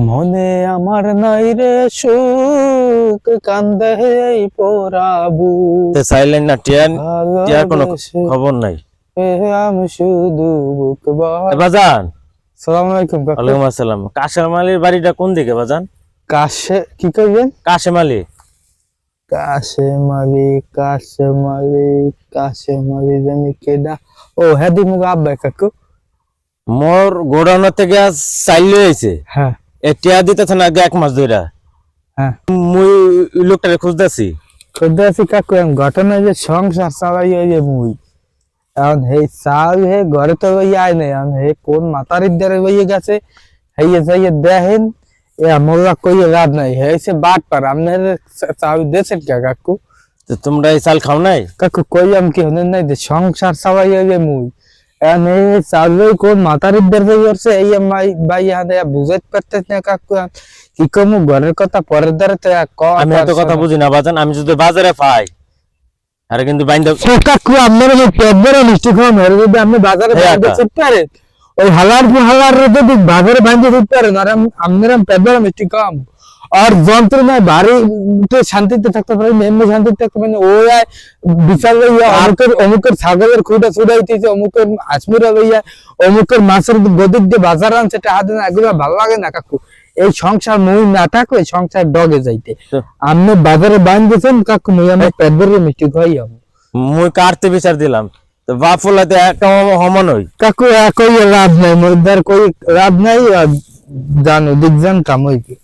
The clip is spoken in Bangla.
মনে আমার নাই রে সুখ, কান্দে এই পোড়াবু চাইলেন না টিয়ার টিয়ার কোনো খবর নাই। আমি শুধু বুক বাজান। সালামু আলাইকুম কাকা। ওয়ালাইকুম আসসালাম। কাশেম আলীর বাড়িটা কোন দিকে বাজান? কাশে কি করবেন? কাশেম আলী কাশেম আলী জানি কেডা? ও হেদি মুগ আব্বা কাকু। মোর গোডাউন থেকে চাইলে হয়েছে। হ্যাঁ টিয়া দিতেছে না আগে 1 মাস ধরে। হ্যাঁ মুই লোকটারে খুঁজতেছি। খুঁজতেছি কাকু, এম ঘটনা যে সংসার চালাই ওই যে মুই এখন হে চাল হে ঘরে তো ওই আয় নাই, এখন হে কোন মাতারির দ্বারে বইয়ে গেছে হেয়ে যাইয়ে দেখেন এ মোল্লা কইয়ে লাভ নাই, হে সে বাট পার আপনার চাল দেশের কে কাকু? তো তোমরা এই চাল খাও নাই? কাকু কইয়াম কি হনে নাই যে সংসার চালাই ওই যে মুই এখন হে চাল কোন মাতারির দ্বারে করছে এই মাই ভাই হাতে বুঝাইতে পারতেছ না কাকু। কি কমু ঘরের কথা পরের দ্বারে তো আমি এত কথা বুঝি না বাজান। আমি যদি বাজারে পাই আরে কিন্তু বাইন্দা কাকু আপনার পেটবারে মিষ্টি খাওয়া মেরে যদি আপনি বাজারে বাইন্দে চুপ পারেন, ওই হালার যদি বাজারে বাইন্দে চুপ পারেন আর আপনারা পেটবারে মিষ্টি খাওয়াম আর যন্ত্রণায় বাড়ি শান্তিতে থাকতে পারেন, এমনি শান্তিতে থাকতে পারেন। ও বিচার লইয়া অমুকের ছাগলের খুঁটা ছুড়াইতেছে, অমুকের আজমিরা লইয়া অমুকের মাছের গদিক দিয়ে বাজার আনছে, হাতে না, এগুলো ভালো লাগে না কাকু। এই সংসার মই না থাকলে সংসার ডগে যাইতে আপনি বাজারে বাঁধতেছেন কাকু, মই আমার পেট ভরে মিষ্টি খাই আমি মুই কাটতে বিচার দিলাম তো বাফলাতে একটা হমন হই কাকু। কই লাভ নাই মোদার, কই লাভ নাই, জানো দিক জান কাম হইকে।